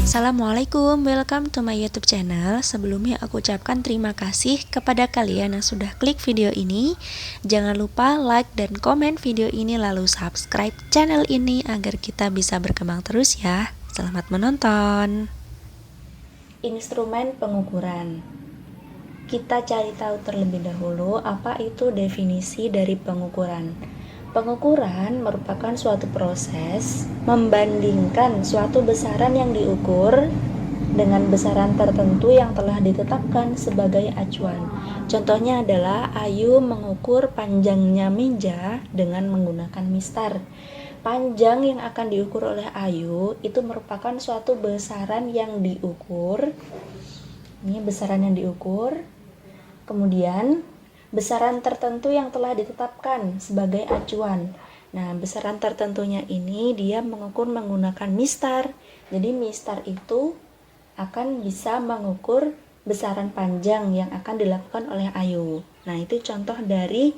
Assalamualaikum, welcome to my YouTube channel. Sebelumnya aku ucapkan terima kasih kepada kalian yang sudah klik video ini. Jangan lupa like dan komen video ini, lalu subscribe channel ini agar kita bisa berkembang terus ya. Selamat menonton. Instrumen pengukuran. Kita cari tahu terlebih dahulu apa itu definisi dari pengukuran. Pengukuran merupakan suatu proses membandingkan suatu besaran yang diukur dengan besaran tertentu yang telah ditetapkan sebagai acuan. Contohnya adalah Ayu mengukur panjangnya meja dengan menggunakan mistar. Panjang yang akan diukur oleh Ayu itu merupakan suatu besaran yang diukur. Ini besaran yang diukur. Kemudian besaran tertentu yang telah ditetapkan sebagai acuan. Nah, besaran tertentunya ini dia mengukur menggunakan mistar. Jadi mistar itu akan bisa mengukur besaran panjang yang akan dilakukan oleh Ayu. Nah, itu contoh dari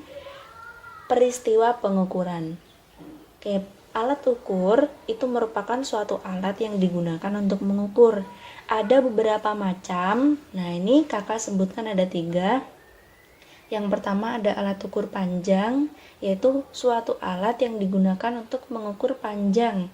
peristiwa pengukuran. Oke, alat ukur itu merupakan suatu alat yang digunakan untuk mengukur. Ada beberapa macam. Nah, ini kakak sebutkan ada 3. Yang pertama ada alat ukur panjang, yaitu suatu alat yang digunakan untuk mengukur panjang.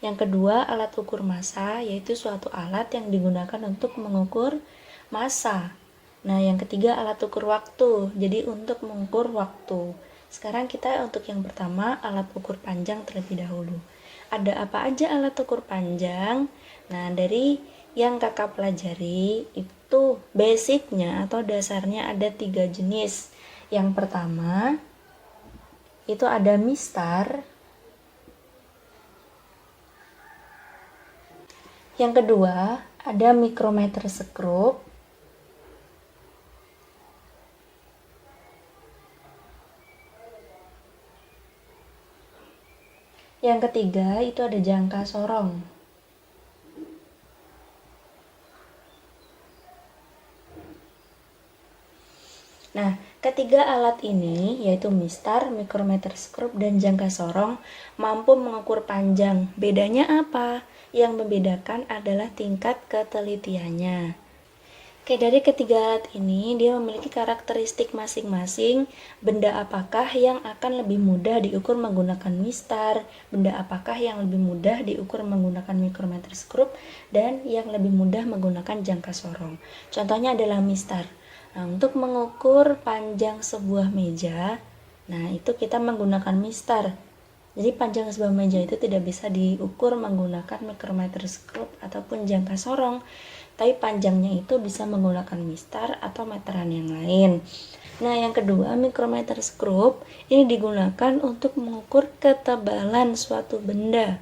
Yang kedua alat ukur massa, yaitu suatu alat yang digunakan untuk mengukur massa. Nah, yang ketiga alat ukur waktu, jadi untuk mengukur waktu. Sekarang kita untuk yang pertama alat ukur panjang terlebih dahulu. Ada apa aja alat ukur panjang? Nah, dari yang kakak pelajari itu basicnya atau dasarnya ada 3 jenis. Yang pertama itu ada mistar, yang kedua ada mikrometer skrup, yang ketiga itu ada jangka sorong. Nah, ketiga alat ini yaitu mistar, mikrometer skrup, dan jangka sorong mampu mengukur panjang. Bedanya apa? Yang membedakan adalah tingkat ketelitiannya. Oke, dari ketiga alat ini dia memiliki karakteristik masing-masing. Benda apakah yang akan lebih mudah diukur menggunakan mistar, benda apakah yang lebih mudah diukur menggunakan mikrometer skrup, dan yang lebih mudah menggunakan jangka sorong. Contohnya adalah mistar. Nah, untuk mengukur panjang sebuah meja, nah itu kita menggunakan mistar. Jadi panjang sebuah meja itu tidak bisa diukur menggunakan mikrometer skrup ataupun jangka sorong, tapi panjangnya itu bisa menggunakan mistar atau meteran yang lain. Nah, yang kedua, mikrometer skrup ini digunakan untuk mengukur ketebalan suatu benda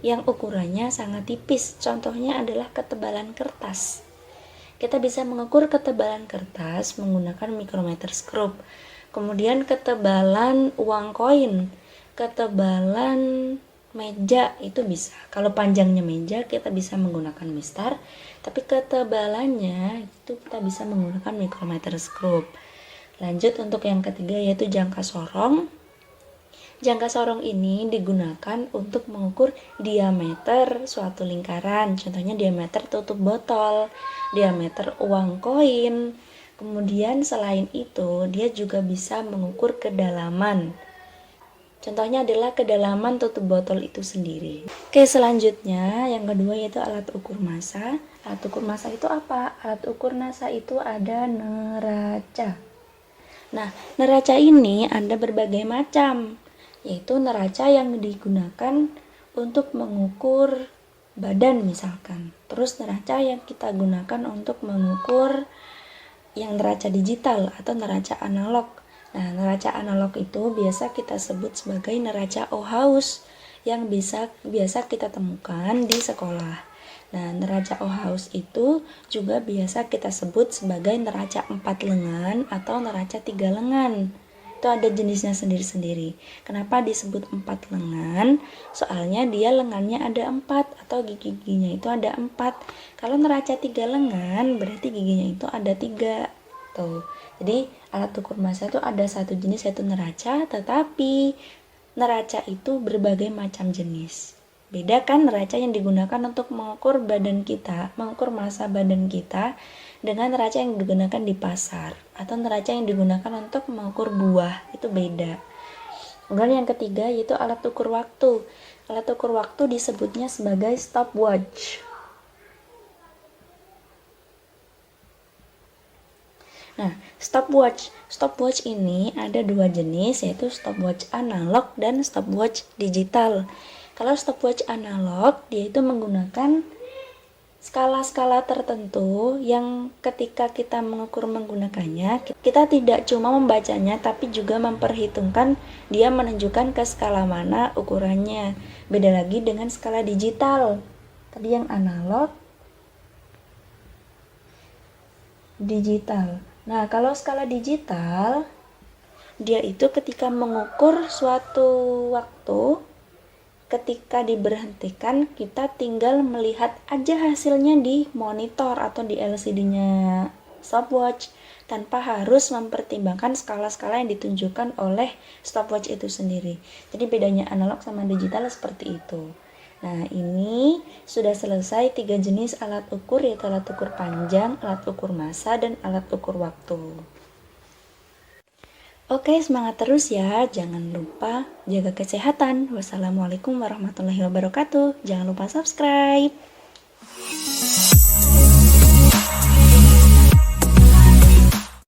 yang ukurannya sangat tipis. Contohnya adalah ketebalan kertas. Kita bisa mengukur ketebalan kertas menggunakan mikrometer skrup. Kemudian ketebalan uang koin, ketebalan meja itu bisa. Kalau panjangnya meja kita bisa menggunakan mistar, tapi ketebalannya itu kita bisa menggunakan mikrometer skrup. Lanjut untuk yang ketiga yaitu jangka sorong. Jangka sorong ini digunakan untuk mengukur diameter suatu lingkaran, contohnya diameter tutup botol, diameter uang koin. Kemudian selain itu, dia juga bisa mengukur kedalaman. Contohnya adalah kedalaman tutup botol itu sendiri. Oke, selanjutnya yang kedua yaitu alat ukur massa. Alat ukur massa itu apa? Alat ukur massa itu ada neraca. Nah, neraca ini ada berbagai macam, yaitu neraca yang digunakan untuk mengukur badan misalkan. Terus neraca yang kita gunakan untuk mengukur yang neraca digital atau neraca analog. Nah, neraca analog itu biasa kita sebut sebagai neraca Ohaus yang biasa kita temukan di sekolah. Nah, neraca Ohaus itu juga biasa kita sebut sebagai neraca 4 lengan atau neraca 3 lengan. Itu ada jenisnya sendiri-sendiri. Kenapa disebut 4 lengan? Soalnya dia lengannya ada 4 atau gigi-giginya itu ada 4. Kalau neraca 3 lengan berarti giginya itu ada 3. Tuh. Jadi alat ukur massa itu ada satu jenis yaitu neraca, tetapi neraca itu berbagai macam jenis. Beda kan neraca yang digunakan untuk mengukur badan kita, mengukur massa badan kita dengan neraca yang digunakan di pasar atau neraca yang digunakan untuk mengukur buah, itu beda. Kemudian yang ketiga yaitu alat ukur waktu. Alat ukur waktu disebutnya sebagai stopwatch. Nah, stopwatch ini ada dua jenis, yaitu stopwatch analog dan stopwatch digital. Kalau stopwatch analog, dia itu menggunakan skala-skala tertentu yang ketika kita mengukur menggunakannya, kita tidak cuma membacanya tapi juga memperhitungkan dia menunjukkan ke skala mana ukurannya. Beda lagi dengan skala digital. Tadi yang analog, digital. Nah, kalau skala digital, dia itu ketika mengukur suatu waktu, ketika diberhentikan, kita tinggal melihat aja hasilnya di monitor atau di LCD-nya stopwatch, tanpa harus mempertimbangkan skala-skala yang ditunjukkan oleh stopwatch itu sendiri. Jadi bedanya analog sama digital seperti itu. Nah, ini sudah selesai 3 jenis alat ukur, yaitu alat ukur panjang, alat ukur massa, dan alat ukur waktu. Oke, semangat terus ya. Jangan lupa jaga kesehatan. Wassalamualaikum warahmatullahi wabarakatuh. Jangan lupa subscribe.